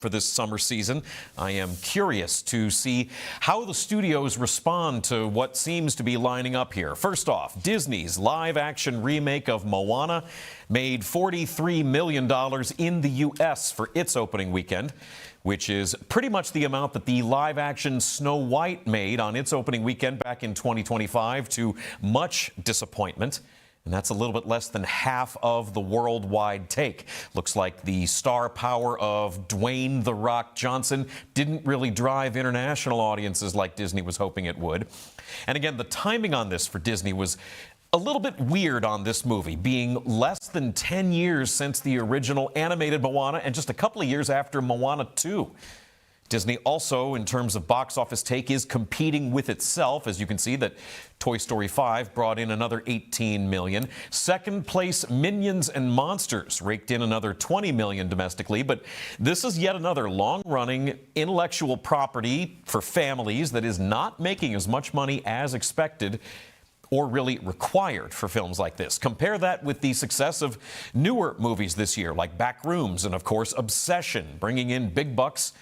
For this summer season, I am curious to see how the studios respond to what seems to be lining up here. First off, Disney's live-action remake of Moana made $43 million in the U.S. for its opening weekend, which is pretty much the amount that the live-action Snow White made on its opening weekend back in 2025, to much disappointment. And that's a little bit less than half of the worldwide take. Looks like the star power of Dwayne "The Rock" Johnson didn't really drive international audiences like Disney was hoping it would. And again, the timing on this for Disney was a little bit weird on this movie, being less than 10 years since the original animated Moana and just a couple of years after Moana 2. Disney also, in terms of box office take, is competing with itself. As you can see, that Toy Story 5 brought in another $18 million. Second place, Minions and Monsters raked in another $20 million domestically. But this is yet another long-running intellectual property for families that is not making as much money as expected or really required for films like this. Compare that with the success of newer movies this year, like Backrooms and, of course, Obsession, bringing in big bucks.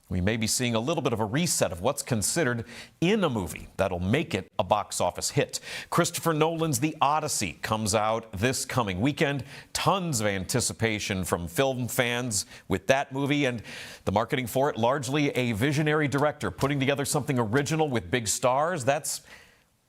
We may be seeing a little bit of a reset of what's considered in a movie that'll make it a box office hit. Christopher Nolan's The Odyssey comes out this coming weekend. Tons of anticipation from film fans with that movie, and the marketing for it, largely a visionary director putting together something original with big stars. That's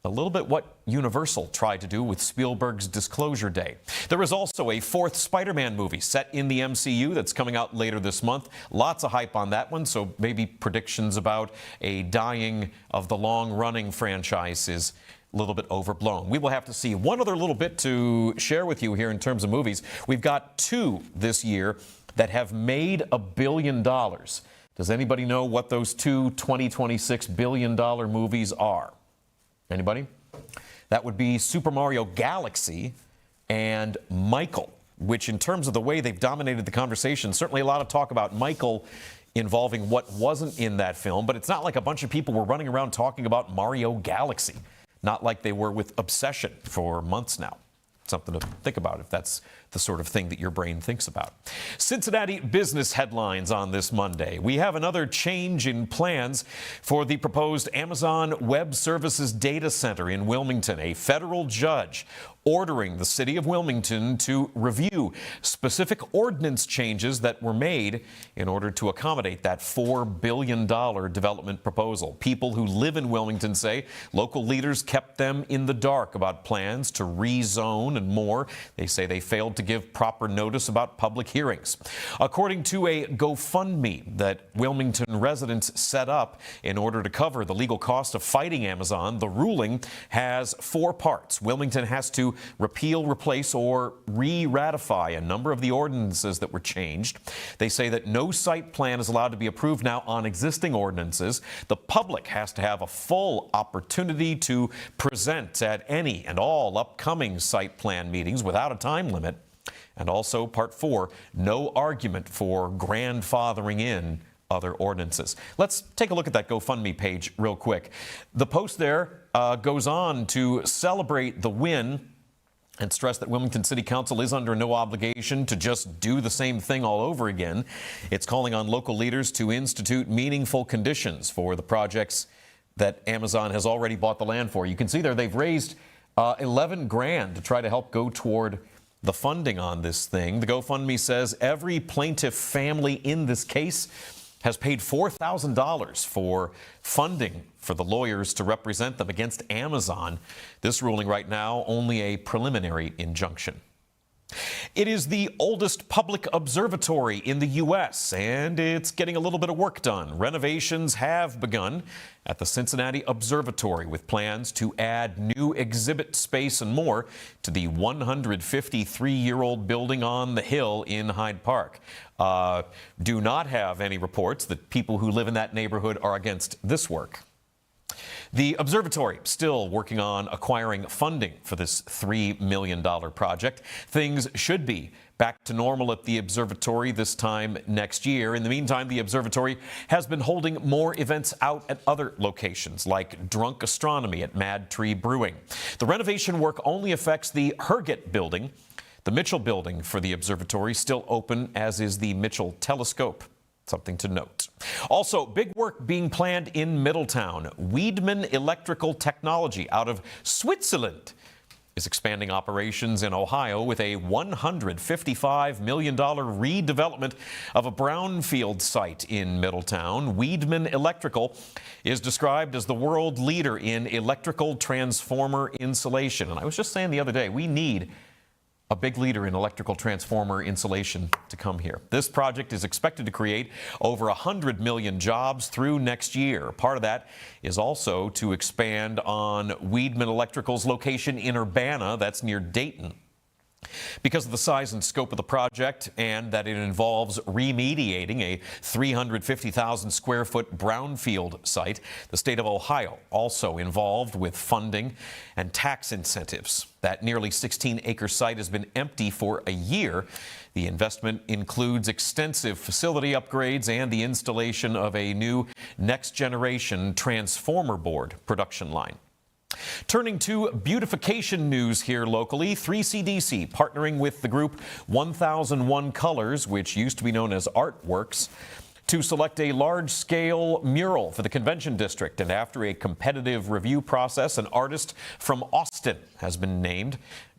a little bit what Universal tried to do with Spielberg's Disclosure Day. There is also a fourth Spider-Man movie set in the MCU that's coming out later this month. Lots of hype on that one, so maybe predictions about a dying of the long-running franchise is a little bit overblown. We will have to see. One other little bit to share with you here in terms of movies. We've got two this year that have made $1 billion. Does anybody know what those two 2026 billion-dollar movies are? Anybody? That would be Super Mario Galaxy and Michael, which in terms of the way they've dominated the conversation, certainly a lot of talk about Michael involving what wasn't in that film, but it's not like a bunch of people were running around talking about Mario Galaxy, not like they were with Obsession for months now. Something to think about if that's the sort of thing that your brain thinks about. Cincinnati business headlines on this Monday. We have another change in plans for the proposed Amazon Web Services data center in Wilmington. A federal judge ordering the city of Wilmington to review specific ordinance changes that were made in order to accommodate that $4 billion development proposal. People who live in Wilmington say local leaders kept them in the dark about plans to rezone and more. They say they failed to give proper notice about public hearings. According to a GoFundMe that Wilmington residents set up in order to cover the legal cost of fighting Amazon, the ruling has 4 parts. Wilmington has to repeal, replace, or re-ratify a number of the ordinances that were changed. They say that no site plan is allowed to be approved now on existing ordinances. The public has to have a full opportunity to present at any and all upcoming site plan meetings without a time limit. And also, Part 4, no argument for grandfathering in other ordinances. Let's take a look at that GoFundMe page real quick. The post there goes on to celebrate the win and stress that Wilmington City Council is under no obligation to just do the same thing all over again. It's calling on local leaders to institute meaningful conditions for the projects that Amazon has already bought the land for. You can see there they've raised $11 grand to try to help go toward the funding on this thing. The GoFundMe says every plaintiff family in this case has paid $4,000 for funding for the lawyers to represent them against Amazon. This ruling right now, only a preliminary injunction. It is the oldest public observatory in the U.S., and it's getting a little bit of work done. Renovations have begun at the Cincinnati Observatory, with plans to add new exhibit space and more to the 153-year-old building on the hill in Hyde Park. Do not have any reports that people who live in that neighborhood are against this work. The observatory still working on acquiring funding for this $3 million project. Things should be back to normal at the observatory this time next year. In the meantime, the observatory has been holding more events out at other locations, like Drunk Astronomy at Mad Tree Brewing. The renovation work only affects the Herget building. The Mitchell building for the observatory still open, as is the Mitchell telescope. Something to note. Also, big work being planned in Middletown. Wiedemann Electrical Technology out of Switzerland is expanding operations in Ohio with a $155 million redevelopment of a brownfield site in Middletown. Wiedemann Electrical is described as the world leader in electrical transformer insulation. And I was just saying the other day, we need a big leader in electrical transformer insulation to come here. This project is expected to create over 100 million jobs through next year. Part of that is also to expand on Wiedemann Electrical's location in Urbana, that's near Dayton. Because of the size and scope of the project and that it involves remediating a 350,000 square foot brownfield site, the state of Ohio also involved with funding and tax incentives. That nearly 16-acre site has been empty for a year. The investment includes extensive facility upgrades and the installation of a new next-generation transformer board production line. Turning to beautification news here locally, 3CDC partnering with the group 1001 Colors, which used to be known as Artworks, to select a large-scale mural for the convention district. And after a competitive review process, an artist from Austin has been named.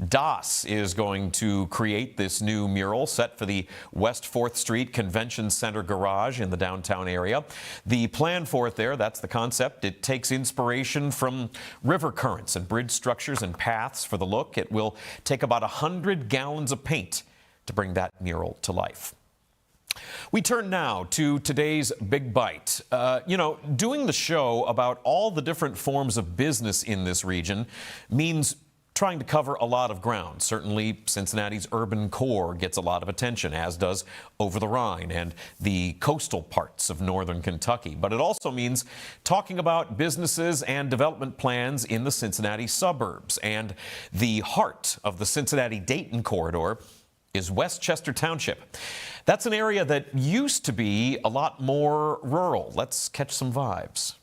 Das is going to create this new mural set for the West 4th Street Convention Center garage in the downtown area. The plan for it there, that's the concept. It takes inspiration from river currents and bridge structures and paths for the look. It will take about 100 gallons of paint to bring that mural to life. We turn now to today's Big Bite. Doing the show about all the different forms of business in this region means trying to cover a lot of ground. Certainly, Cincinnati's urban core gets a lot of attention, as does over the Rhine and the coastal parts of northern Kentucky. But it also means talking about businesses and development plans in the Cincinnati suburbs. And the heart of the Cincinnati-Dayton corridor is Westchester Township. That's an area that used to be a lot more rural. Let's catch some vibes.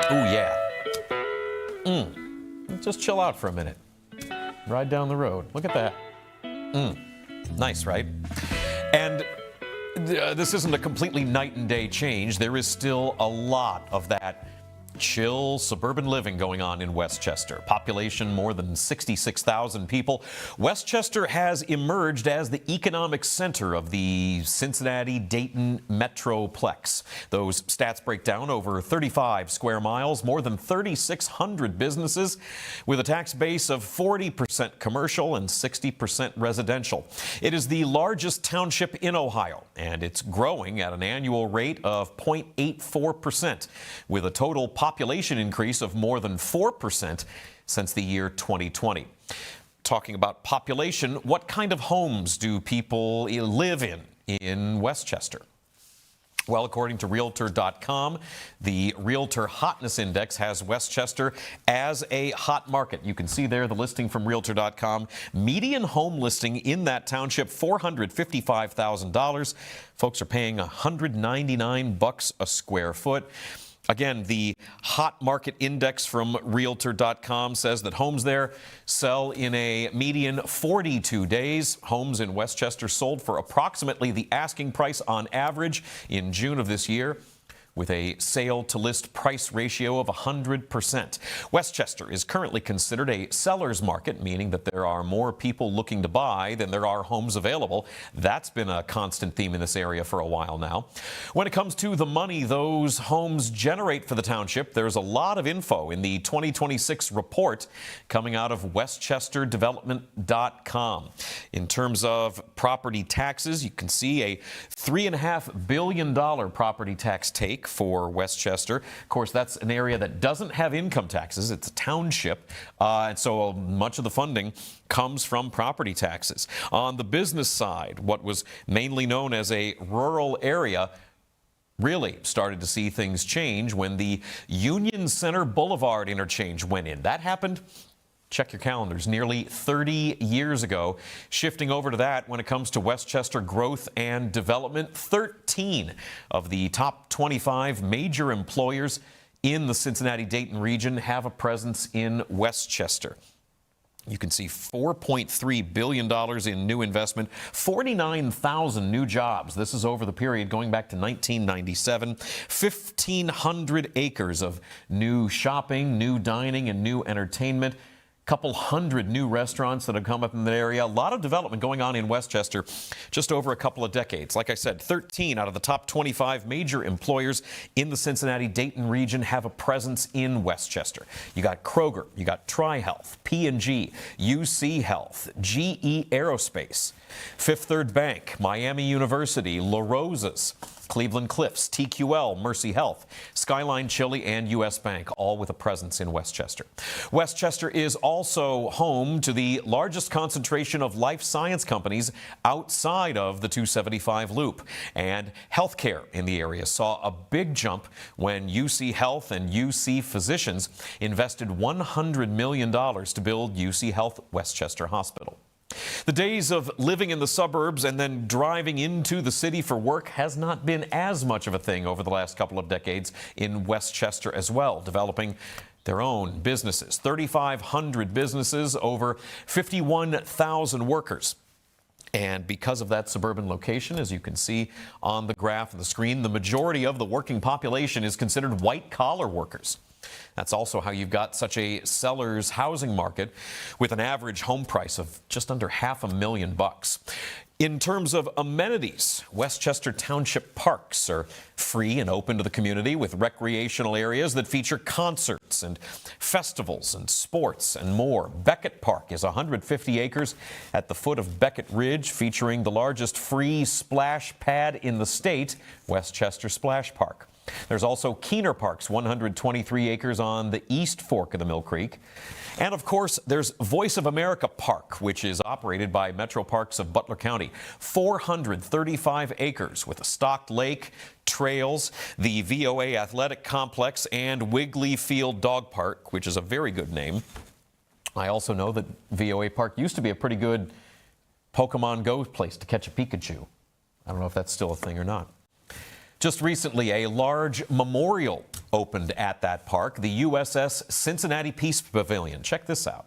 Oh, yeah. Just chill out for a minute. Ride down the road. Look at that. Nice, right? And this isn't a completely night and day change. There is still a lot of that chill suburban living going on in Westchester. Population more than 66,000 people. Westchester has emerged as the economic center of the Cincinnati-Dayton Metroplex. Those stats break down over 35 square miles, more than 3,600 businesses, with a tax base of 40% commercial and 60% residential. It is the largest township in Ohio, and it's growing at an annual rate of 0.84%, with a total population increase of more than 4% since the year 2020. Talking about population, what kind of homes do people live in Westchester? Well, according to Realtor.com, the Realtor Hotness Index has Westchester as a hot market. You can see there the listing from Realtor.com. Median home listing in that township, $455,000. Folks are paying $199 a square foot. Again, the hot market index from Realtor.com says that homes there sell in a median 42 days. Homes in Westchester sold for approximately the asking price on average in June of this year, with a sale-to-list price ratio of 100%. Westchester is currently considered a seller's market, meaning that there are more people looking to buy than there are homes available. That's been a constant theme in this area for a while now. When it comes to the money those homes generate for the township, there's a lot of info in the 2026 report coming out of WestchesterDevelopment.com. In terms of property taxes, you can see a $3.5 billion property tax take for Westchester. Of course, that's an area that doesn't have income taxes. It's a township, and so much of the funding comes from property taxes. On the business side, what was mainly known as a rural area really started to see things change when the Union Center Boulevard interchange went in. That happened, check your calendars, nearly 30 years ago. Shifting over to that, when it comes to Westchester growth and development, 13 of the top 25 major employers in the Cincinnati-Dayton region have a presence in Westchester. You can see $4.3 billion in new investment, 49,000 new jobs. This is over the period going back to 1997. 1,500 acres of new shopping, new dining, and new entertainment. Couple hundred new restaurants that have come up in the area. A lot of development going on in Westchester just over a couple of decades. Like I said, 13 out of the top 25 major employers in the Cincinnati-Dayton region have a presence in Westchester. You got Kroger, you got Tri-Health, P&G, UC Health, GE Aerospace, Fifth Third Bank, Miami University, La Rosa's, Cleveland Cliffs, TQL, Mercy Health, Skyline Chili, and U.S. Bank, all with a presence in Westchester. Westchester is also home to the largest concentration of life science companies outside of the 275 loop. And healthcare in the area saw a big jump when UC Health and UC Physicians invested $100 million to build UC Health Westchester Hospital. The days of living in the suburbs and then driving into the city for work has not been as much of a thing over the last couple of decades in Westchester as well, developing their own businesses. 3,500 businesses, over 51,000 workers. And because of that suburban location, as you can see on the graph on the screen, the majority of the working population is considered white-collar workers. That's also how you've got such a seller's housing market with an average home price of just under $500,000. In terms of amenities, Westchester Township parks are free and open to the community with recreational areas that feature concerts and festivals and sports and more. Beckett Park is 150 acres at the foot of Beckett Ridge, featuring the largest free splash pad in the state, Westchester Splash Park. There's also Keener Park's 123 acres on the east fork of the Mill Creek. And of course, there's Voice of America Park, which is operated by Metro Parks of Butler County. 435 acres with a stocked lake, trails, the VOA Athletic Complex, and Wiggly Field Dog Park, which is a very good name. I also know that VOA Park used to be a pretty good Pokemon Go place to catch a Pikachu. I don't know if that's still a thing or not. Just recently, a large memorial opened at that park, the USS Cincinnati Peace Pavilion. Check this out.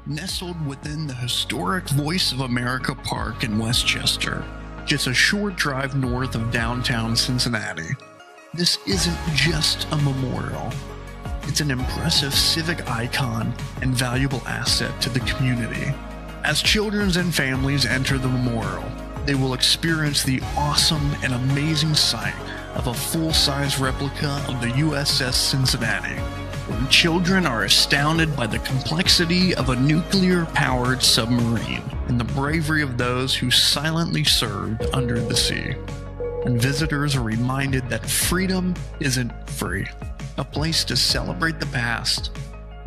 Nestled within the historic Voice of America Park in Westchester, just a short drive north of downtown Cincinnati, this isn't just a memorial. It's an impressive civic icon and valuable asset to the community. As children and families enter the memorial, they will experience the awesome and amazing sight of a full-size replica of the USS Cincinnati, where children are astounded by the complexity of a nuclear-powered submarine and the bravery of those who silently served under the sea. And visitors are reminded that freedom isn't free. A place to celebrate the past,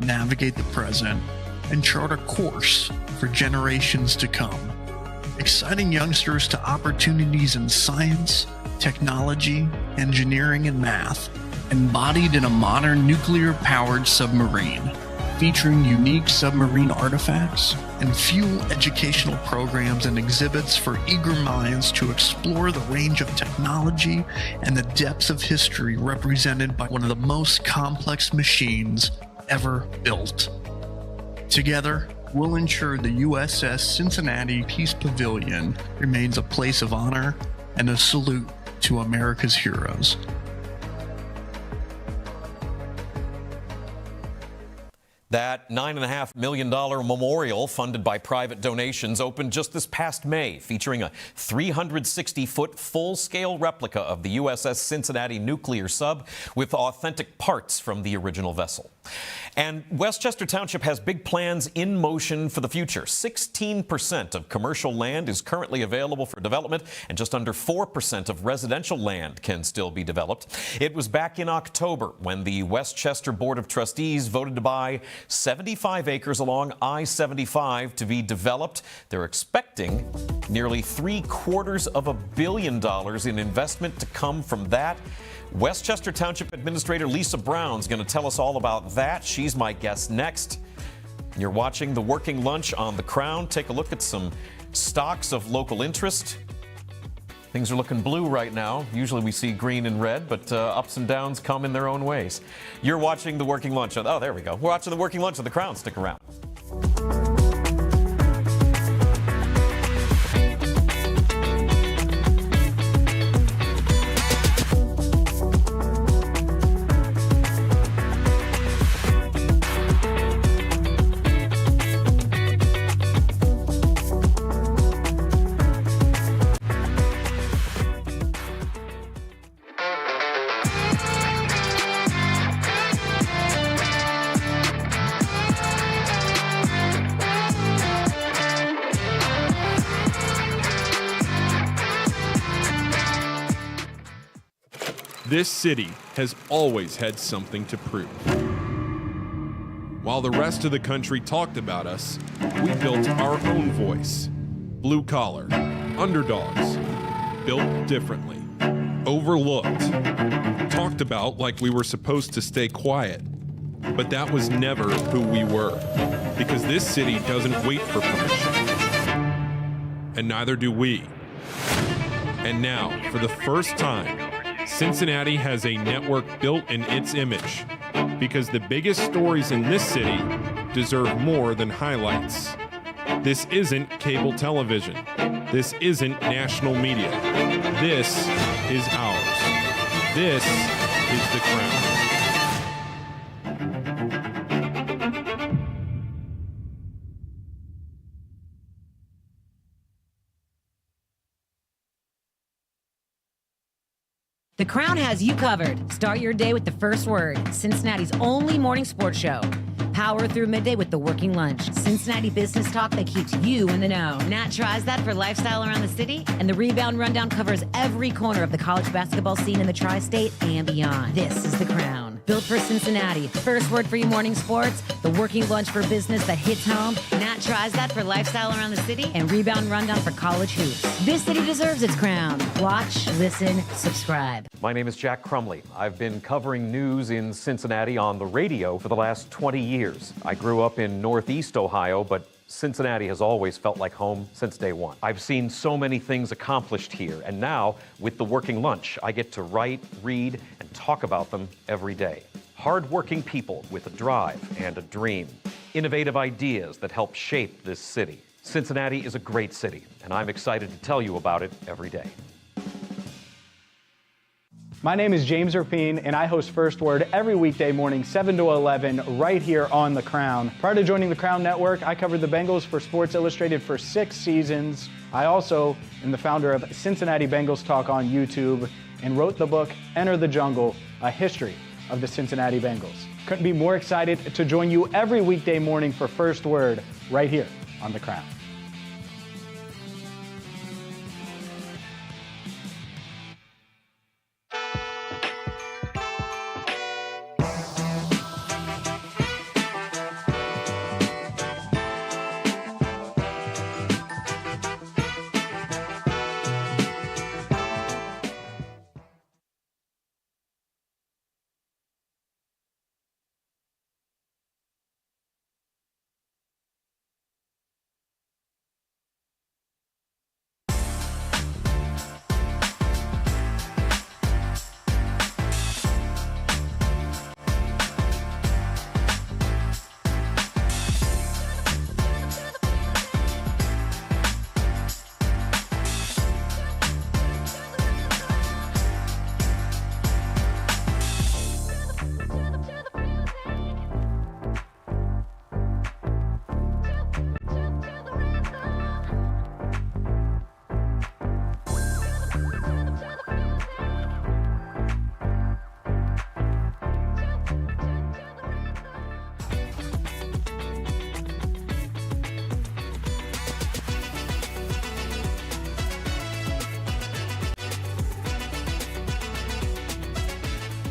navigate the present, and chart a course for generations to come. Exciting youngsters to opportunities in science, technology, engineering, and math, embodied in a modern nuclear-powered submarine, featuring unique submarine artifacts and fuel educational programs and exhibits for eager minds to explore the range of technology and the depths of history represented by one of the most complex machines ever built. Together, we'll ensure the USS Cincinnati Peace Pavilion remains a place of honor and a salute to America's heroes. That $9.5 million memorial, funded by private donations, opened just this past May, featuring a 360-foot full-scale replica of the USS Cincinnati nuclear sub with authentic parts from the original vessel. And Westchester Township has big plans in motion for the future. 16% of commercial land is currently available for development, and just under 4% of residential land can still be developed. It was back in October when the Westchester Board of Trustees voted to buy 75 acres along I-75 to be developed. They're expecting nearly $750 million in investment to come from that. Westchester Township Administrator Lisa Brown's going to tell us all about that. She's my guest next. You're watching The Working Lunch on The Crown. Take a look at some stocks of local interest. Things are looking blue right now. Usually we see green and red, but ups and downs come in their own ways. You're watching The Working Lunch. Oh, there we go. We're watching The Working Lunch of The Crown. Stick around. This city has always had something to prove. While the rest of the country talked about us, we built our own voice. Blue collar, underdogs, built differently, overlooked, talked about like we were supposed to stay quiet. But that was never who we were, because this city doesn't wait for permission. And neither do we. And now, for the first time, Cincinnati has a network built in its image, because the biggest stories in this city deserve more than highlights. This isn't cable television. This isn't national media. This is ours. This is The Crown. The Crown has you covered. Start your day with the first word. Cincinnati's only morning sports show. Power through midday with The Working Lunch. Cincinnati business talk that keeps you in the know. Nat tries that for lifestyle around the city, and the Rebound Rundown covers every corner of the college basketball scene in the tri-state and beyond. This is The Crown. Built for Cincinnati. First word for your morning sports. The Working Lunch for business that hits home. Nat tries that for lifestyle around the city, and Rebound Rundown for college hoops. This city deserves its crown. Watch, listen, subscribe. My name is Jack Crumley. I've been covering news in Cincinnati on the radio for the last 20 years. I grew up in Northeast Ohio, but Cincinnati has always felt like home since day one. I've seen so many things accomplished here, and now, with The Working Lunch, I get to write, read, and talk about them every day. Hard-working people with a drive and a dream. Innovative ideas that help shape this city. Cincinnati is a great city, and I'm excited to tell you about it every day. My name is James Rapine, and I host First Word every weekday morning, 7 to 11, right here on The Crown. Prior to joining the Crown Network, I covered the Bengals for Sports Illustrated for 6 seasons. I also am the founder of Cincinnati Bengals Talk on YouTube and wrote the book, Enter the Jungle, A History of the Cincinnati Bengals. Couldn't be more excited to join you every weekday morning for First Word right here on The Crown.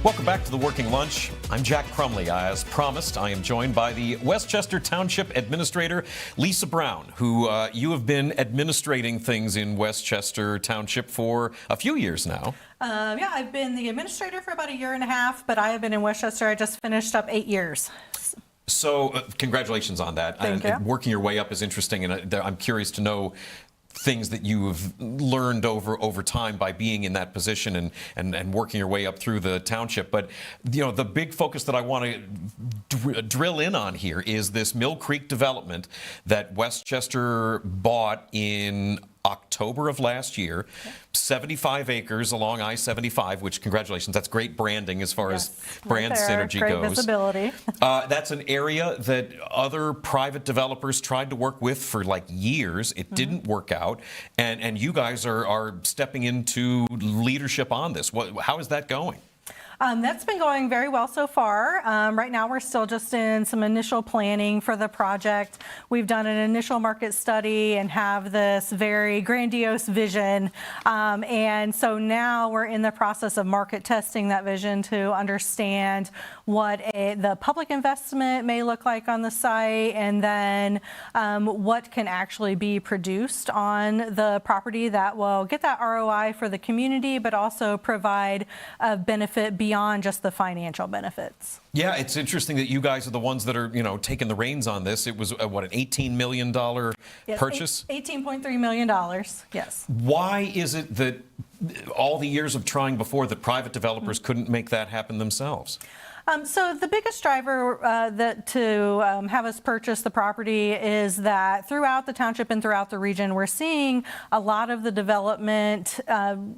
Welcome back to The Working Lunch. I'm Jack Crumley. As promised, I am joined by the Westchester Township Administrator, Lisa Brown, who you have been administrating things in Westchester Township for a few years now. Yeah, I've been the administrator for about 1.5 years, but I have been in Westchester. I just finished up 8 years. So congratulations on that. Thank you. Working your way up is interesting, and I'm curious to know things that you have learned over time by being in that position and working your way up through the township. But the big focus that I want to drill in on here is this Mill Creek development that Westchester bought in October of last year, 75 acres along I-75, which, congratulations, that's great branding as far as brand synergy great goes. Visibility. That's an area that other private developers tried to work with for like years. It didn't work out, and you guys are stepping into leadership on this. How is that going? That's been going very well so far. Right now, we're still just in some initial planning for the project. We've done an initial market study and have this very grandiose vision. And so now we're in the process of market testing that vision to understand what the public investment may look like on the site, and then what can actually be produced on the property that will get that ROI for the community, but also provide a benefit beyond just the financial benefits. Yeah, it's interesting that you guys are the ones that are, taking the reins on this. It was, an $18 million purchase? $18.3 million, yes. Why is it that all the years of trying before that private developers couldn't make that happen themselves? So the biggest driver to have us purchase the property is that throughout the township and throughout the region, we're seeing a lot of the development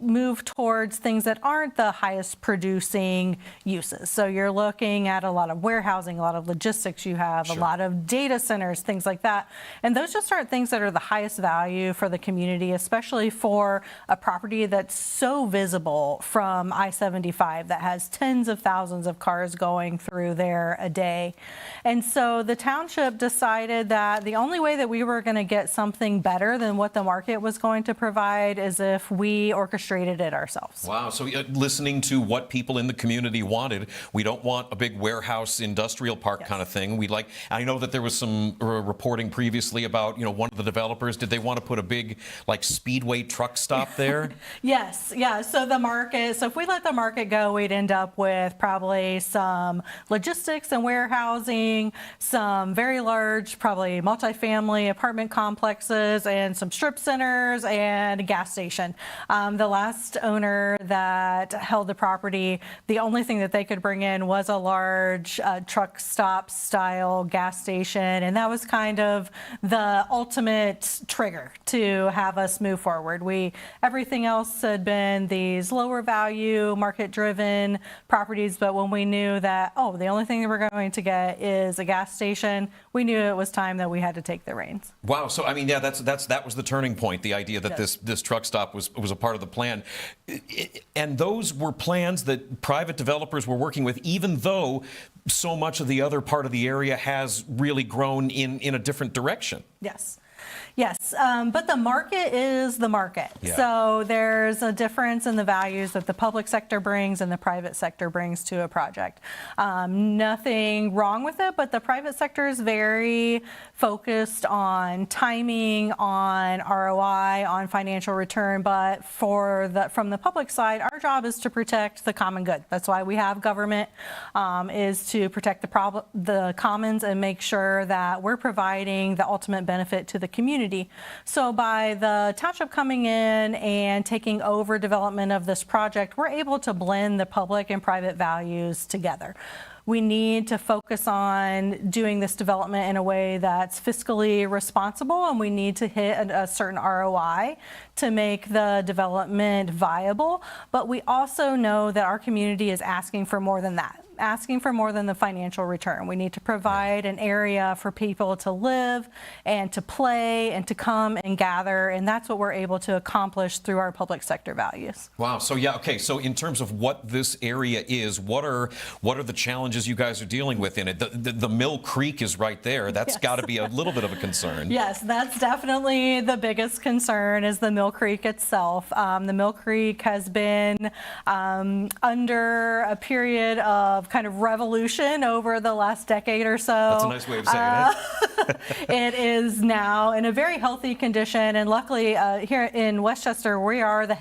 move towards things that aren't the highest producing uses. So you're looking at a lot of warehousing, a lot of logistics you have, Sure. a lot of data centers, things like that. And those just aren't things that are the highest value for the community, especially for a property that's so visible from I-75 that has tens of thousands of cars going through there a day. And so the township decided that the only way that we were going to get something better than what the market was going to provide is if we orchestrated it ourselves. Wow. So listening to what people in the community wanted, we don't want a big warehouse industrial park kind of thing. I know that there was some reporting previously about, one of the developers, did they want to put a big speedway truck stop there? Yes. Yeah. So if we let the market go, we'd end up with probably some logistics and warehousing, some very large, probably multifamily apartment complexes, and some strip centers and a gas station. The last owner that held the property, the only thing that they could bring in was a large truck stop style gas station, and that was kind of the ultimate trigger to have us move forward. Everything else had been these lower value, market driven properties, but when we knew that, the only thing that we're going to get is a gas station, we knew it was time that we had to take the reins. Wow. So, that was the turning point, the idea that this truck stop was a part of the plan. And those were plans that private developers were working with, even though so much of the other part of the area has really grown in a different direction. Yes. Yes, but the market is the market. Yeah. So there's a difference in the values that the public sector brings and the private sector brings to a project. Nothing wrong with it, but the private sector is very focused on timing, on ROI, on financial return. But from the public side, our job is to protect the common good. That's why we have government, is to protect the commons and make sure that we're providing the ultimate benefit to the community. So by the township coming in and taking over development of this project, we're able to blend the public and private values together. We need to focus on doing this development in a way that's fiscally responsible, and we need to hit a certain ROI to make the development viable. But we also know that our community is asking for more than that, asking for more than the financial return. We need to provide an area for people to live and to play and to come and gather, and that's what we're able to accomplish through our public sector values. Wow. So okay. So in terms of what this area is, what are the challenges you guys are dealing with in it? The Mill Creek is right there. That's got to be a little bit of a concern. Yes, that's definitely the biggest concern, is the Mill Creek itself. The Mill Creek has been under a period of kind of revolution over the last decade or so. That's a nice way of saying it. It is now in a very healthy condition, and luckily here in Westchester, we are the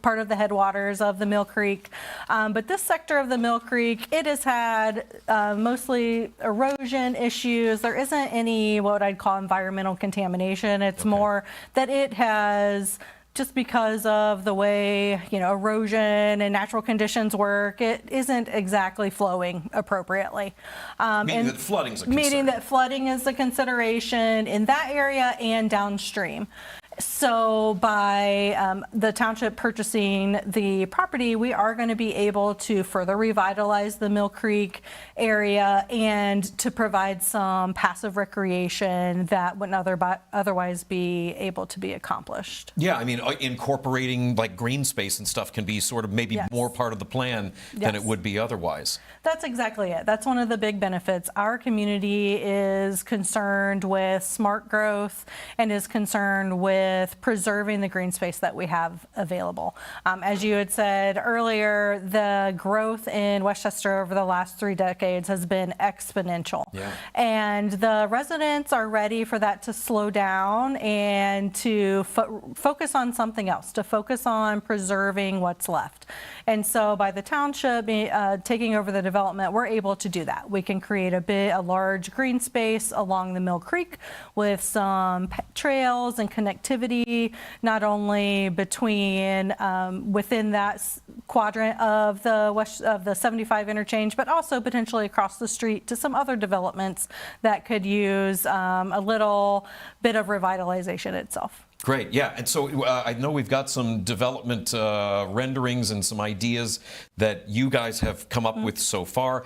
part of the headwaters of the Mill Creek. But this sector of the Mill Creek, it has had mostly erosion issues. There isn't any what I'd call environmental contamination. It's more that it has, just because of the way, erosion and natural conditions work, it isn't exactly flowing appropriately. Meaning that flooding's a concern. Meaning that flooding is a consideration in that area and downstream. So by the township purchasing the property, we are going to be able to further revitalize the Mill Creek area and to provide some passive recreation that wouldn't otherwise be able to be accomplished. Yeah, I mean, incorporating like green space and stuff can be sort of maybe more part of the plan than it would be otherwise. That's exactly it. That's one of the big benefits. Our community is concerned with smart growth and is concerned with preserving the green space that we have available. As you had said earlier, the growth in Westchester over the last 3 decades has been exponential. Yeah. And the residents are ready for that to slow down and to focus on something else, to focus on preserving what's left. And so by the township taking over the development, we're able to do that. We can create a large green space along the Mill Creek with some trails and connectivity, not only between within that quadrant of the 75 interchange, but also potentially across the street to some other developments that could use a little bit of revitalization itself. Great, yeah, and so I know we've got some development renderings and some ideas that you guys have come up with so far.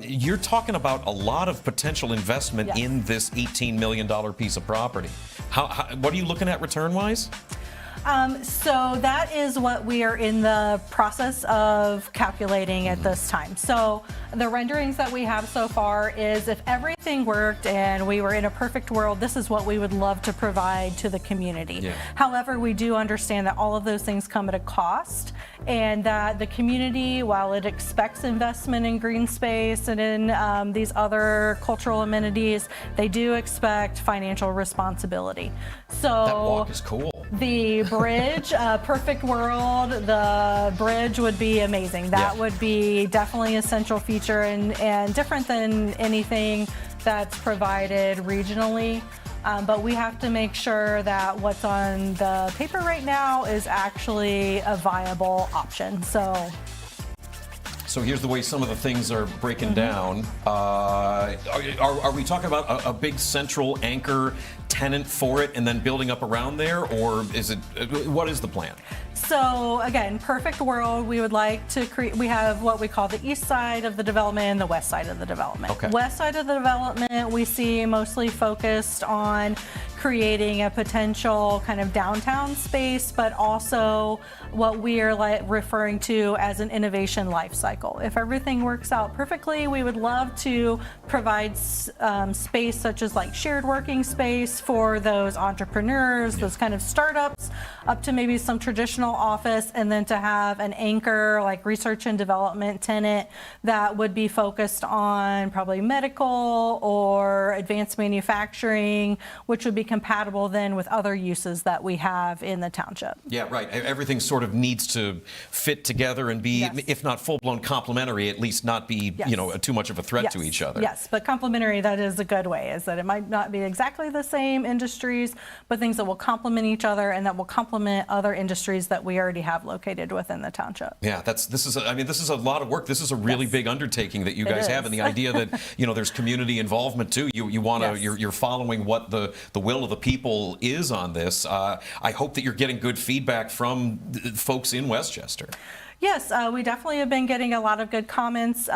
You're talking about a lot of potential investment in this $18 million piece of property. What are you looking at return-wise? So that is what we are in the process of calculating at this time. So the renderings that we have so far is if everything worked and we were in a perfect world, this is what we would love to provide to the community. Yeah. However, we do understand that all of those things come at a cost, and that the community, while it expects investment in green space and in these other cultural amenities, they do expect financial responsibility. So That walk is cool. the bridge, perfect world, the bridge would be amazing. That would be definitely an essential feature and different than anything that's provided regionally. But we have to make sure that what's on the paper right now is actually a viable option. So here's the way some of the things are breaking down. Are we talking about a big central anchor tenant for it and then building up around there, or is it, what is the plan? So again, perfect world, we would like to create, we have what we call the east side of the development and the west side of the development. Okay. West side of the development we see mostly focused on creating a potential kind of downtown space, but also what we are referring to as an innovation life cycle. If everything works out perfectly, we would love to provide space such as like shared working space for those entrepreneurs, those kind of startups, up to maybe some traditional office, and then to have an anchor like research and development tenant that would be focused on probably medical or advanced manufacturing, which would be compatible then with other uses that we have in the township. Yeah, right. Everything sort of needs to fit together and be, if not full-blown complementary, at least not be, you know, too much of a threat to each other. Yes, but complementary, that is a good way, is that it might not be exactly the same industries, but things that will complement each other and that will complement other industries that we already have located within the township. Yeah, this is a lot of work. This is a really big undertaking that you guys have, and the idea that, you know, there's community involvement too. You want to, you're following what the will of the people is on this. I hope that you're getting good feedback from folks in Westchester. Yes, we definitely have been getting a lot of good comments.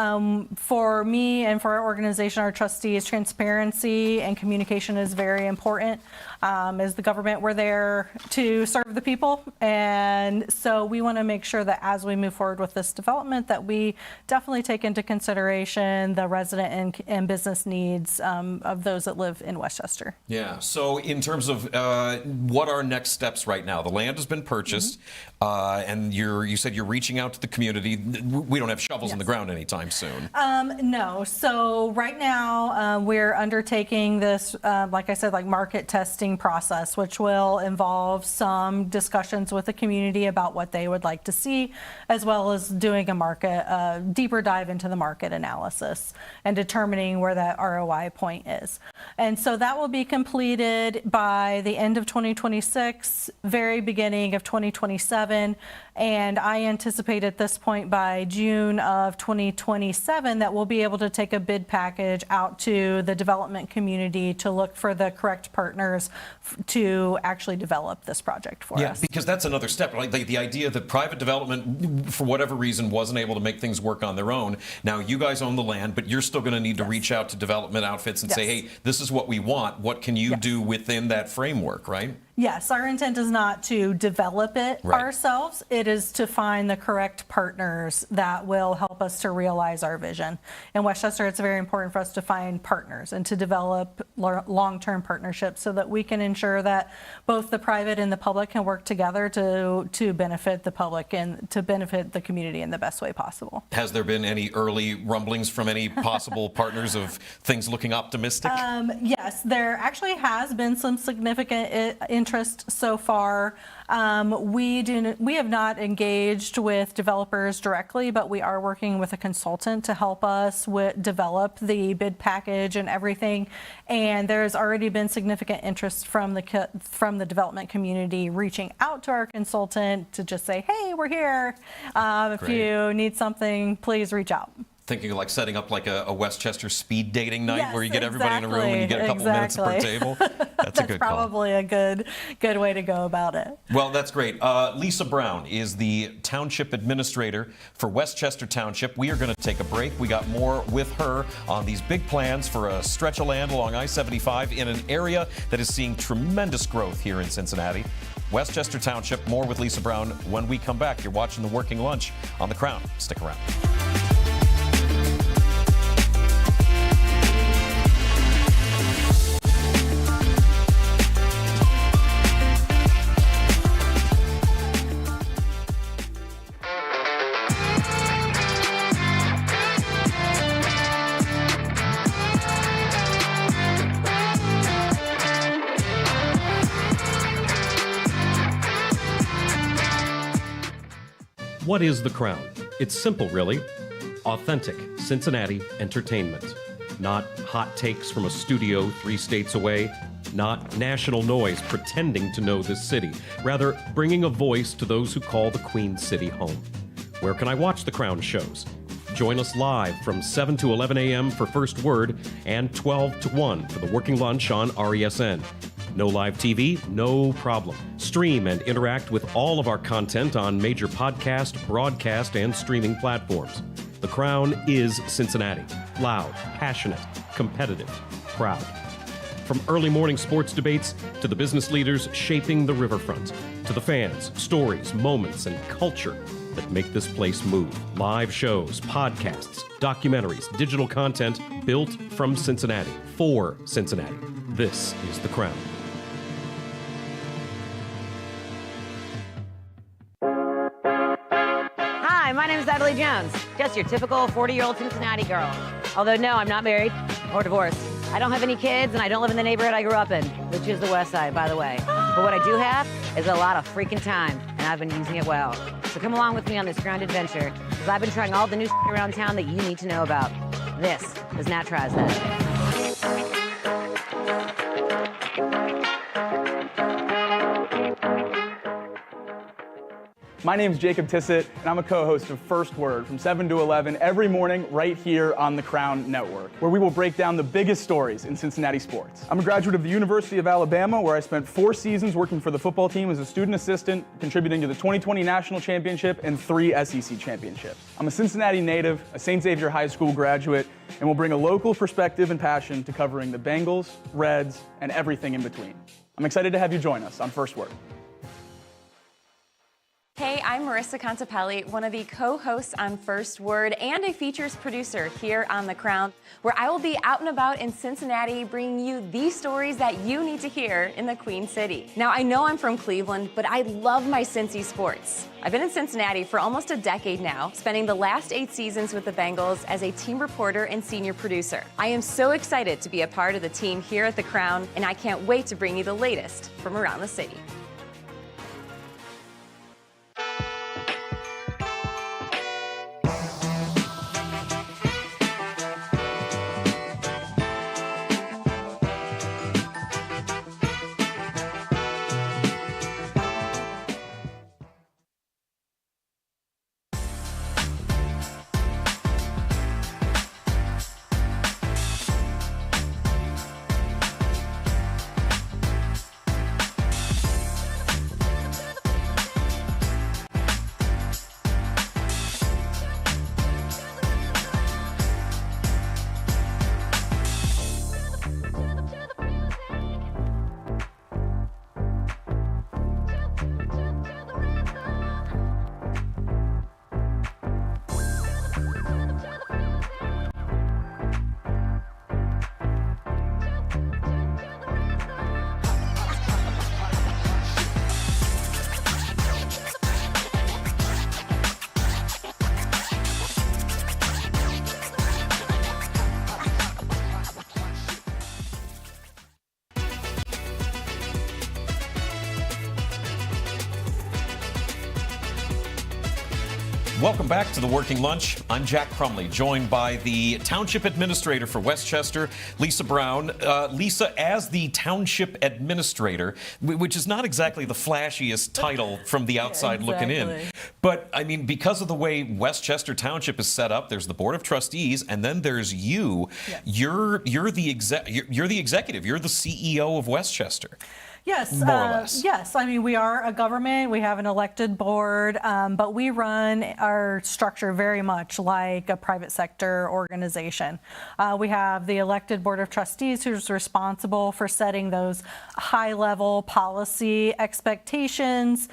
For me and for our organization, our trustees, transparency and communication is very important. As the government, we're there to serve the people. And so we want to make sure that as we move forward with this development, that we definitely take into consideration the resident and business needs of those that live in Westchester. Yeah, so in terms of what are next steps right now? The land has been purchased, and you said you're reaching reaching out to the community. We don't have shovels in the ground anytime soon. No. So right now we're undertaking this, like I said, like market testing process, which will involve some discussions with the community about what they would like to see, as well as doing a deeper dive into the market analysis and determining where that ROI point is. And so that will be completed by the end of 2026, very beginning of 2027. And I anticipate at this point by June of 2027 that we'll be able to take a bid package out to the development community to look for the correct partners to actually develop this project for us. Yeah, because that's another step. Like the idea that private development, for whatever reason, wasn't able to make things work on their own. Now you guys own the land, but you're still going to need to reach out to development outfits and say, hey, this is what we want. What can you do within that framework, right? Yes, our intent is not to develop it ourselves. It is to find the correct partners that will help us to realize our vision. In Westchester, it's very important for us to find partners and to develop long-term partnerships so that we can ensure that both the private and the public can work together to benefit the public and to benefit the community in the best way possible. Has there been any early rumblings from any possible partners of things looking optimistic? Yes, there actually has been some significant interest so far. We have not engaged with developers directly, but we are working with a consultant to help us develop the bid package and everything. And there's already been significant interest from the development community reaching out to our consultant to just say, hey, we're here. If you need something, please reach out. Thinking of like setting up like a Westchester speed dating night where you get everybody in a room and you get a couple minutes per table. That's a good call. Probably a good way to go about it. Well, that's great. Lisa Brown is the Township Administrator for Westchester Township. We are going to take a break. We got more with her on these big plans for a stretch of land along I-75 in an area that is seeing tremendous growth here in Cincinnati. Westchester Township, more with Lisa Brown when we come back. You're watching The Working Lunch on The Crown. Stick around. What is The Crown? It's simple, really. Authentic Cincinnati entertainment. Not hot takes from a studio 3 states away. Not national noise pretending to know this city. Rather, bringing a voice to those who call the Queen City home. Where can I watch The Crown shows? Join us live from 7 to 11 a.m. for First Word and 12 to 1 for The Working Lunch on RESN. No live TV? No problem. Stream and interact with all of our content on major podcast, broadcast, and streaming platforms. The Crown is Cincinnati. Loud, passionate, competitive, proud. From early morning sports debates to the business leaders shaping the riverfront, to the fans, stories, moments, and culture that make this place move. Live shows, podcasts, documentaries, digital content built from Cincinnati, for Cincinnati. This is The Crown. Hi, my name is Natalie Jones. Just your typical 40-year-old Cincinnati girl. Although, no, I'm not married or divorced. I don't have any kids, and I don't live in the neighborhood I grew up in, which is the West Side, by the way. But what I do have is a lot of freaking time, and I've been using it well. So come along with me on this grand adventure, because I've been trying all the new shit around town that you need to know about. This is Nat Tries That. My name's Jacob Tissett, and I'm a co-host of First Word from 7 to 11 every morning right here on the Crown Network, where we will break down the biggest stories in Cincinnati sports. I'm a graduate of the University of Alabama, where I spent 4 seasons working for the football team as a student assistant, contributing to the 2020 National Championship and 3 SEC championships. I'm a Cincinnati native, a St. Xavier High School graduate, and will bring a local perspective and passion to covering the Bengals, Reds, and everything in between. I'm excited to have you join us on First Word. Hey, I'm Marissa Contapelli, one of the co-hosts on First Word and a features producer here on The Crown, where I will be out and about in Cincinnati bringing you the stories that you need to hear in the Queen City. Now, I know I'm from Cleveland, but I love my Cincy sports. I've been in Cincinnati for almost a decade now, spending the last 8 seasons with the Bengals as a team reporter and senior producer. I am so excited to be a part of the team here at The Crown, and I can't wait to bring you the latest from around the city. Welcome back to the Working Lunch. I'm Jack Crumley, joined by the Township Administrator for Westchester, Lisa Brown. Lisa, as the Township Administrator, which is not exactly the flashiest title from the outside looking in, but I mean, because of the way Westchester Township is set up, there's the Board of Trustees, and then there's you. Yes. You're the executive. You're the CEO of Westchester. Yes, more or less. Yes. I mean, we are a government. We have an elected board, but we run our structure very much like a private sector organization. We have the elected board of trustees who's responsible for setting those high-level policy expectations,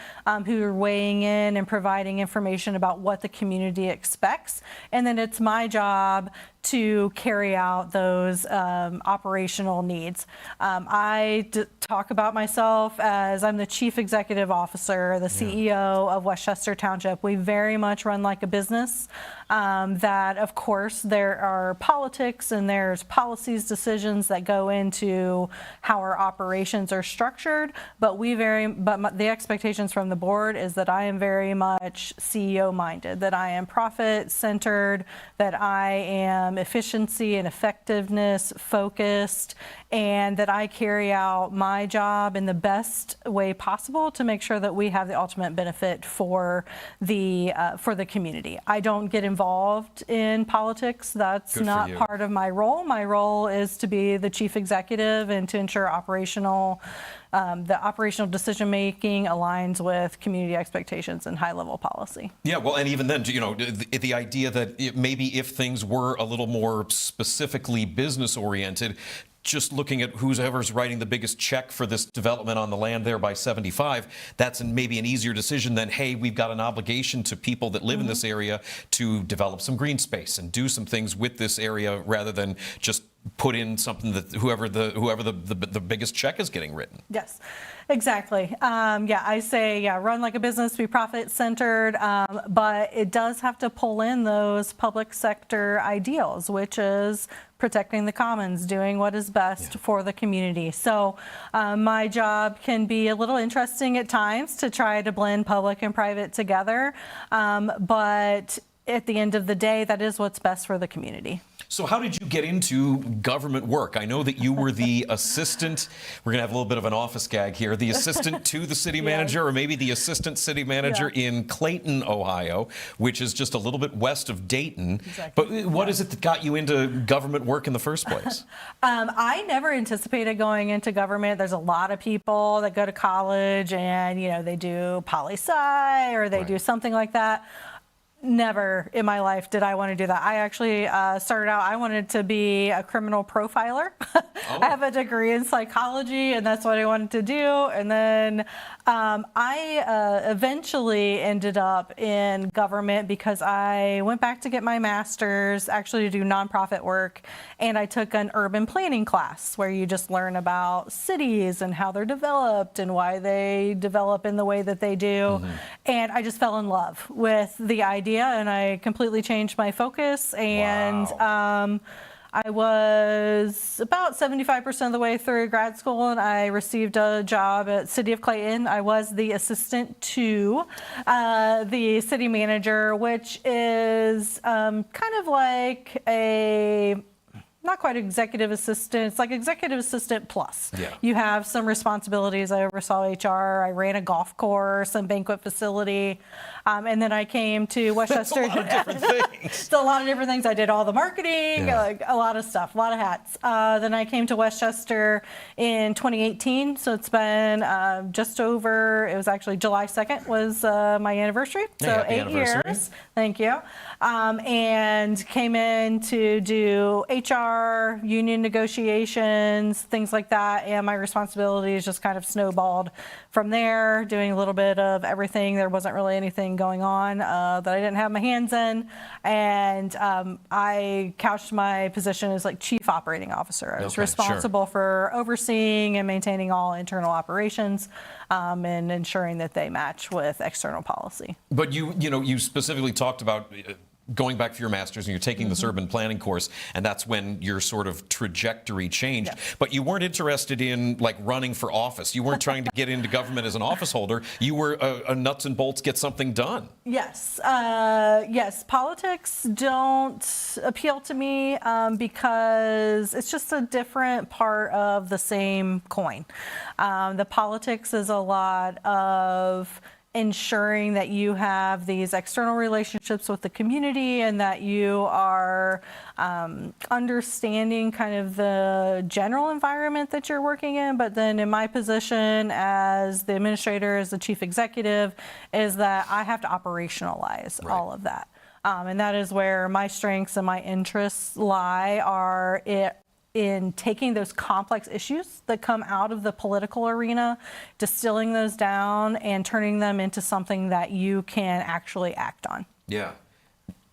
who are weighing in and providing information about what the community expects. And then it's my job to carry out those operational needs. I talk about myself as I'm the Chief Executive Officer, the CEO of Westchester Township. We very much run like a business. That, of course, there are politics and there's policies, decisions that go into how our operations are structured. But the expectations from the board is that I am very much CEO-minded, that I am profit-centered, that I am efficiency and effectiveness focused, and that I carry out my job in the best way possible to make sure that we have the ultimate benefit for the community. I don't get involved in politics. That's not part of my role. My role is to be the chief executive and to ensure the operational decision making aligns with community expectations and high-level policy. Yeah, well, and even then, you know, the idea that maybe if things were a little more specifically business-oriented, just looking at whoever's writing the biggest check for this development on the land there by 75, that's maybe an easier decision than, hey, we've got an obligation to people that live in this area to develop some green space and do some things with this area rather than just put in something that whoever the biggest check is getting written. Yes, exactly. I say, run like a business, be profit-centered, but it does have to pull in those public sector ideals, which is protecting the commons, doing what is best for the community. So my job can be a little interesting at times to try to blend public and private together, but at the end of the day, that is what's best for the community. So how did you get into government work? I know that you were the assistant, we're going to have a little bit of an office gag here, the assistant to the city manager, or maybe the assistant city manager in Clayton, Ohio, which is just a little bit west of Dayton. Exactly. But what is it that got you into government work in the first place? I never anticipated going into government. There's a lot of people that go to college and, you know, they do poli-sci or they do something like that. never in my life did I want to do that. I actually started out, I wanted to be a criminal profiler. I have a degree in psychology, and that's what I wanted to do. And then I eventually ended up in government because I went back to get my master's, actually to do nonprofit work, and I took an urban planning class where you just learn about cities and how they're developed and why they develop in the way that they do. And I just fell in love with the idea, and I completely changed my focus. And I was about 75% of the way through grad school, and I received a job at City of Clayton. I was the assistant to the city manager, which is kind of like a not quite executive assistant. It's like executive assistant plus. Yeah. You have some responsibilities. I oversaw HR. I ran a golf course, some banquet facility. And then I came to Westchester. That's a lot of different things. It's a lot of different things. I did all the marketing, like a lot of stuff, a lot of hats. Then I came to Westchester in 2018. So it's been just over, it was actually July 2nd was my anniversary. So happy 8 anniversary. years. Thank you. And came in to do HR, union negotiations, things like that. And my responsibilities just kind of snowballed from there, doing a little bit of everything. There wasn't really anything going on that I didn't have my hands in. And I couched my position as like chief operating officer. I was responsible for overseeing and maintaining all internal operations and ensuring that they match with external policy. But you specifically talked about going back for your master's, and you're taking this urban planning course, and that's when your sort of trajectory changed. But you weren't interested in like running for office. You weren't trying to get into government as an office holder. You were a nuts and bolts, get something done. Yes. Yes. Politics don't appeal to me because it's just a different part of the same coin. The politics is a lot of ensuring that you have these external relationships with the community and that you are understanding kind of the general environment that you're working in. But then in my position as the administrator, as the chief executive, is that I have to operationalize all of that. And that is where my strengths and my interests lie, in taking those complex issues that come out of the political arena, distilling those down, and turning them into something that you can actually act on. Yeah.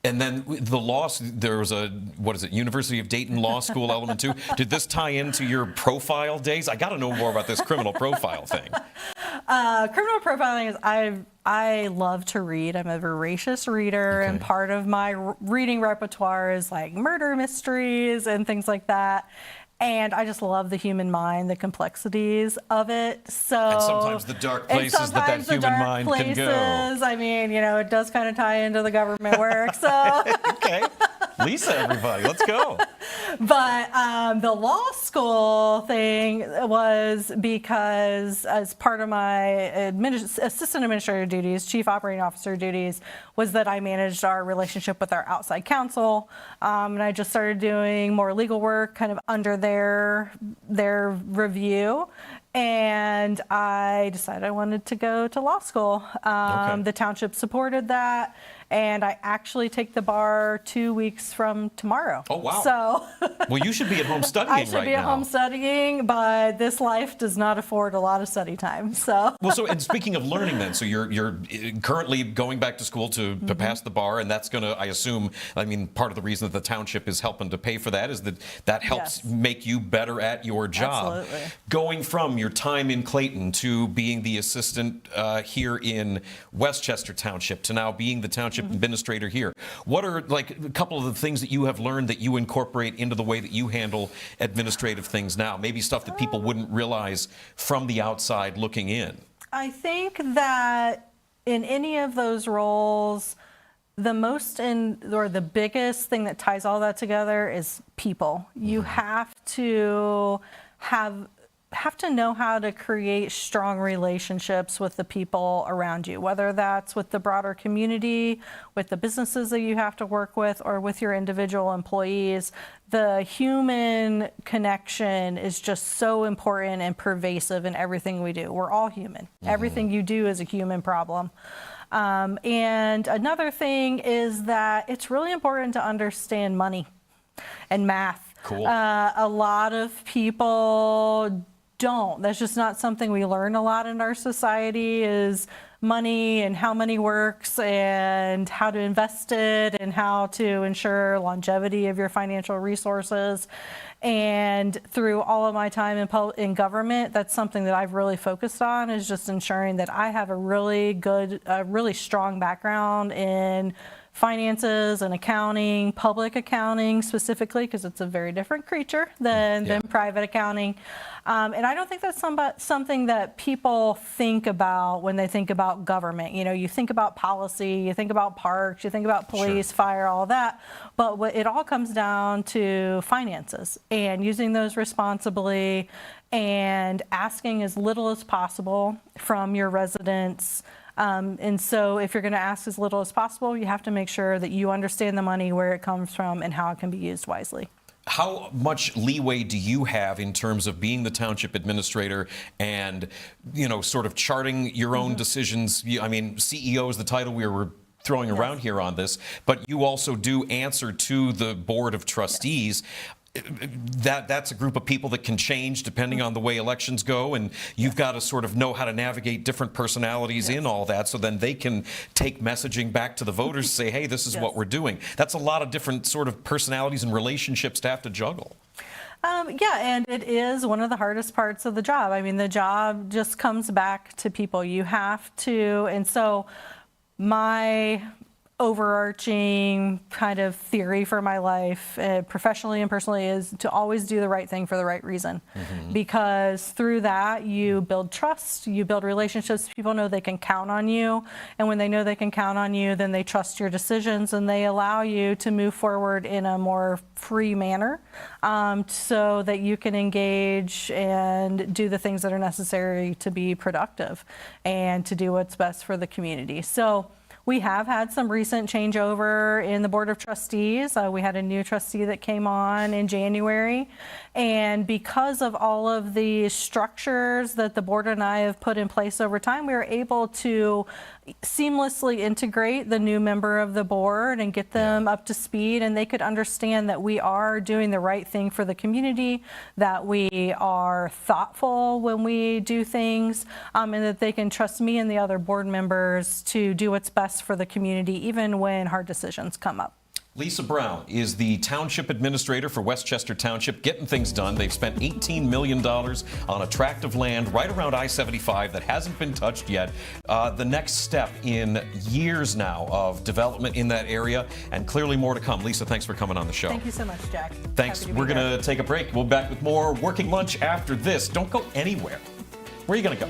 And then the law, there was a, University of Dayton Law School element too. Did this tie into your profile days? I got to know more about this criminal profile thing. Criminal profiling is, I love to read. I'm a voracious reader, and part of my reading repertoire is like murder mysteries and things like that. And I just love the human mind, the complexities of it. So, and sometimes the dark places that human mind can go. I mean, it does kind of tie into the government work. So okay, Lisa, everybody, let's go. But the law school thing was because, as part of my assistant administrator duties, chief operating officer duties, was that I managed our relationship with our outside counsel, and I just started doing more legal work, kind of under their review. And I decided I wanted to go to law school. The township supported that. And I actually take the bar 2 weeks from tomorrow. Oh, wow. So well, you should be at home studying right now. I should be at home studying, but this life does not afford a lot of study time. So and speaking of learning then, so you're currently going back to school to pass the bar, and that's going to, I assume, part of the reason that the township is helping to pay for that is that helps make you better at your job. Absolutely. Going from your time in Clayton to being the assistant here in Westchester Township to now being the township administrator here. What are like a couple of the things that you have learned that you incorporate into the way that you handle administrative things now? Maybe stuff that people wouldn't realize from the outside looking in. I think that in any of those roles, the biggest thing that ties all that together is people. You have to know how to create strong relationships with the people around you, whether that's with the broader community, with the businesses that you have to work with, or with your individual employees. The human connection is just so important and pervasive in everything we do. We're all human. Everything you do is a human problem. And another thing is that it's really important to understand money and math. Cool. A lot of people don't. That's just not something we learn a lot in our society, is money and how money works and how to invest it and how to ensure longevity of your financial resources. And through all of my time in government, that's something that I've really focused on, is just ensuring that I have a really good, really strong background in finances and accounting, public accounting specifically, because it's a very different creature than private accounting. And I don't think that's something that people think about when they think about government. You know, you think about policy, you think about parks, you think about police, fire, all that. But it all comes down to finances and using those responsibly and asking as little as possible from your residents. And so if you're going to ask as little as possible, you have to make sure that you understand the money, where it comes from, and how it can be used wisely. How much leeway do you have in terms of being the township administrator and, you know, sort of charting your own decisions? I mean, CEO is the title we were throwing around here on this, but you also do answer to the board of trustees. That's a group of people that can change depending on the way elections go, and you've got to sort of know how to navigate different personalities in all that, so then they can take messaging back to the voters, say, hey, this is what we're doing. That's a lot of different sort of personalities and relationships to have to juggle. Yeah, and it is one of the hardest parts of the job. I mean, the job just comes back to people. You have to, and so my overarching kind of theory for my life, professionally and personally, is to always do the right thing for the right reason. Because through that, you build trust, you build relationships. People know they can count on you. And when they know they can count on you, then they trust your decisions and they allow you to move forward in a more free manner, so that you can engage and do the things that are necessary to be productive and to do what's best for the community. So we have had some recent changeover in the Board of Trustees. We had a new trustee that came on in January. And because of all of the structures that the board and I have put in place over time, we were able to seamlessly integrate the new member of the board and get them up to speed, and they could understand that we are doing the right thing for the community, that we are thoughtful when we do things, and that they can trust me and the other board members to do what's best for the community, even when hard decisions come up. Lisa Brown is the township administrator for Westchester Township, getting things done. They've spent $18 million on a tract of land right around I-75 that hasn't been touched yet. The next step in years now of development in that area, and clearly more to come. Lisa, thanks for coming on the show. Thank you so much, Jack. Thanks. We're going to take a break. We'll be back with more Working Lunch after this. Don't go anywhere. Where are you going to go?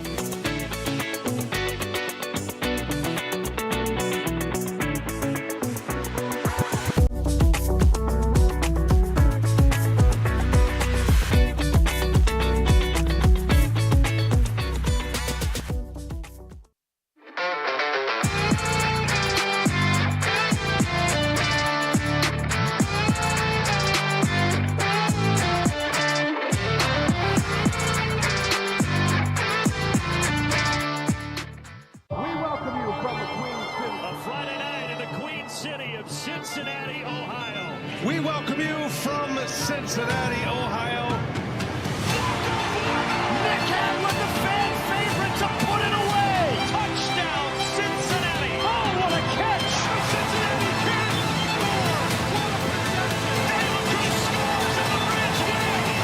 We welcome you from Cincinnati, Ohio. Nick Hand with the fan favorite to put it away. Touchdown, Cincinnati. Oh, what a catch. Cincinnati can score. And look who scores in the bridge game.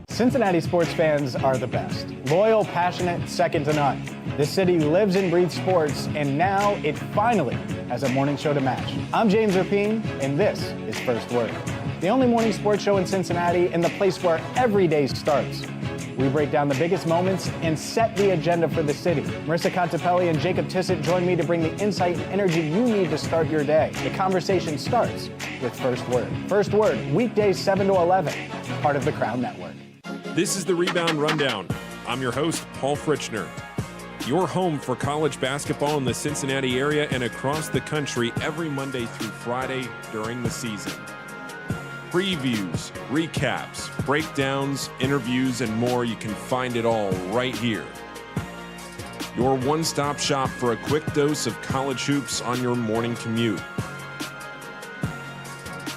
Cincinnati sports fans are the best. Loyal, passionate, second to none. This city lives and breathes sports, and now it finally has a morning show to match. I'm James Erpine, and this is First Word, the only morning sports show in Cincinnati and the place where every day starts. We break down the biggest moments and set the agenda for the city. Marissa Contepelli and Jacob Tissett join me to bring the insight and energy you need to start your day. The conversation starts with First Word. First Word, weekdays 7 to 11, part of the Crown Network. This is the Rebound Rundown. I'm your host, Paul Fritchner. Your home for college basketball in the Cincinnati area and across the country every Monday through Friday during the season. Previews, recaps, breakdowns, interviews, and more. You can find it all right here. Your one-stop shop for a quick dose of college hoops on your morning commute.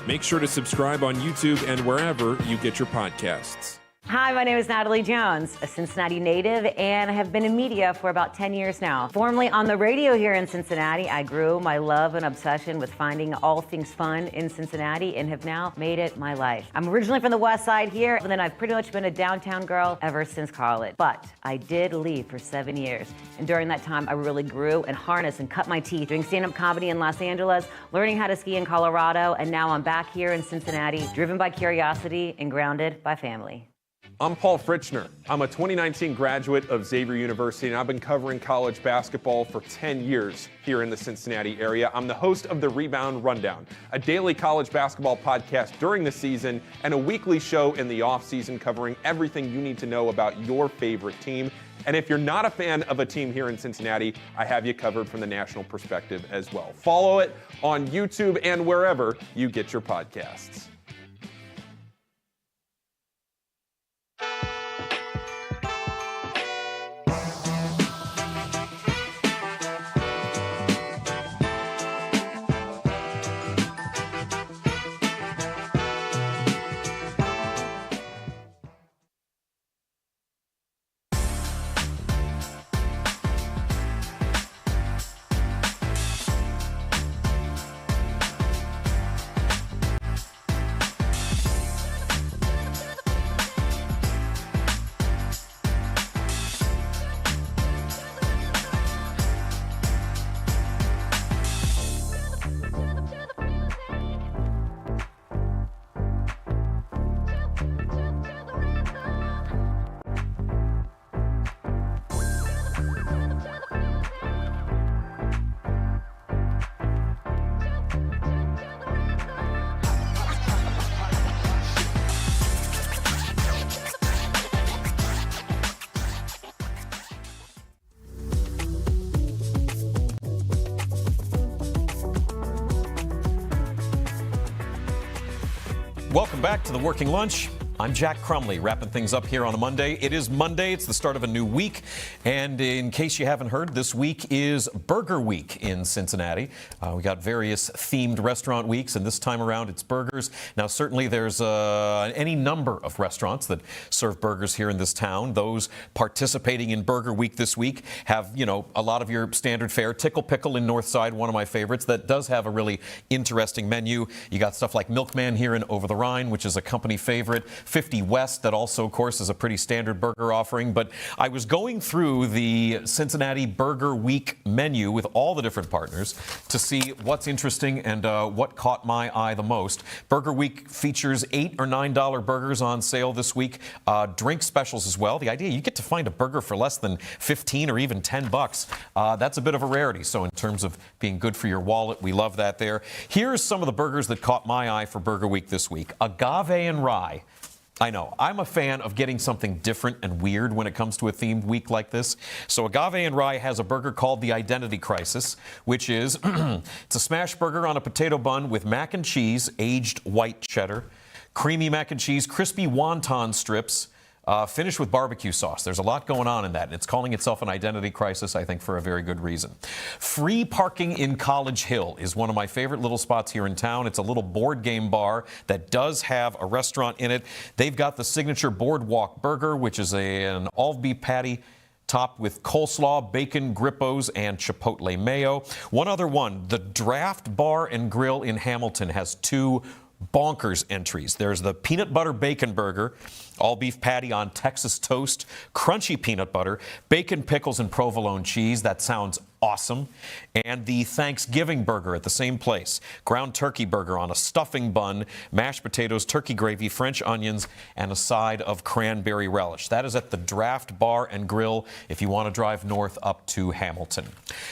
Make sure to subscribe on YouTube and wherever you get your podcasts. Hi, my name is Natalie Jones, a Cincinnati native, and I have been in media for about 10 years now. Formerly on the radio here in Cincinnati, I grew my love and obsession with finding all things fun in Cincinnati and have now made it my life. I'm originally from the West Side here, and then I've pretty much been a downtown girl ever since college. But I did leave for 7 years, and during that time, I really grew and harnessed and cut my teeth doing stand-up comedy in Los Angeles, learning how to ski in Colorado, and now I'm back here in Cincinnati, driven by curiosity and grounded by family. I'm Paul Fritchner. I'm a 2019 graduate of Xavier University, and I've been covering college basketball for 10 years here in the Cincinnati area. I'm the host of the Rebound Rundown, a daily college basketball podcast during the season and a weekly show in the off-season covering everything you need to know about your favorite team. And if you're not a fan of a team here in Cincinnati, I have you covered from the national perspective as well. Follow it on YouTube and wherever you get your podcasts. Welcome back to the Working Lunch. I'm Jack Crumley, wrapping things up here on a Monday. It is Monday. It's the start of a new week. And in case you haven't heard, this week is Burger Week in Cincinnati. We got various themed restaurant weeks, and this time around it's burgers. Now, certainly there's any number of restaurants that serve burgers here in this town. Those participating in Burger Week this week have, a lot of your standard fare. Tickle Pickle in Northside, one of my favorites, that does have a really interesting menu. You got stuff like Milkman here in Over the Rhine, which is a company favorite. 50 West, that also, of course, is a pretty standard burger offering. But I was going through the Cincinnati Burger Week menu with all the different partners to see what's interesting and what caught my eye the most. Burger Week features $8 or $9 burgers on sale this week. Drink specials as well. The idea you get to find a burger for less than 15 or even 10 bucks. That's a bit of a rarity. So in terms of being good for your wallet, we love that there. Here's some of the burgers that caught my eye for Burger Week this week. Agave and rye. I know, I'm a fan of getting something different and weird when it comes to a themed week like this. So Agave and Rye has a burger called the Identity Crisis, which is, it's a smash burger on a potato bun with mac and cheese, aged white cheddar, creamy mac and cheese, crispy wonton strips, finished with barbecue sauce. There's a lot going on in that, and it's calling itself an identity crisis, I think, for a very good reason. Free parking in College Hill is one of my favorite little spots here in town. It's a little board game bar that does have a restaurant in it. They've got the signature Boardwalk Burger, which is an all-beef patty topped with coleslaw, bacon, grippos, and chipotle mayo. One other one, the Draft Bar and Grill in Hamilton has two bonkers entries. There's the peanut butter bacon burger, all beef patty on Texas toast, crunchy peanut butter, bacon, pickles, and provolone cheese. That sounds awesome. And the Thanksgiving burger at the same place. Ground turkey burger on a stuffing bun, mashed potatoes, turkey gravy, French onions, and a side of cranberry relish. That is at the Draft Bar and Grill if you want to drive north up to Hamilton.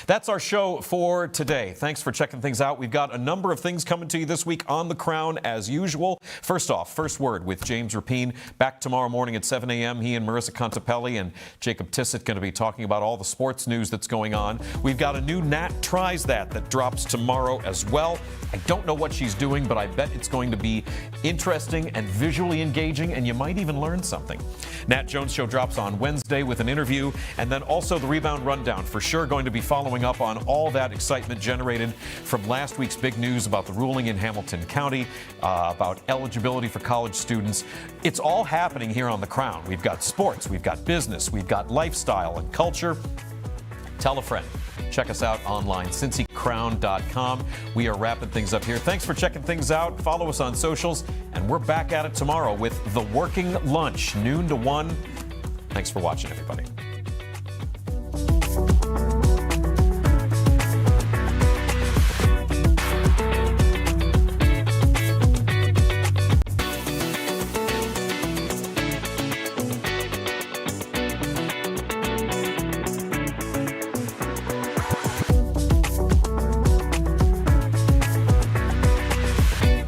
That's our show for today. Thanks for checking things out. We've got a number of things coming to you this week on The Crown as usual. First off, First Word with James Rapine. Back tomorrow morning at 7 a.m. He and Marissa Contepelli and Jacob Tissett going to be talking about all the sports news that's going on. We've got a new Nat Tries That drops tomorrow as well. I don't know what she's doing, but I bet it's going to be interesting and visually engaging, and you might even learn something. Nat Jones Show drops on Wednesday with an interview, and then also the Rebound Rundown. For sure going to be following up on all that excitement generated from last week's big news about the ruling in Hamilton County, about eligibility for college students. It's all happening here on The Crown. We've got sports, we've got business, we've got lifestyle and culture. Tell a friend. Check us out online, cincycrown.com. We are wrapping things up here. Thanks for checking things out. Follow us on socials, and we're back at it tomorrow with The Working Lunch, noon to 1. Thanks for watching, everybody.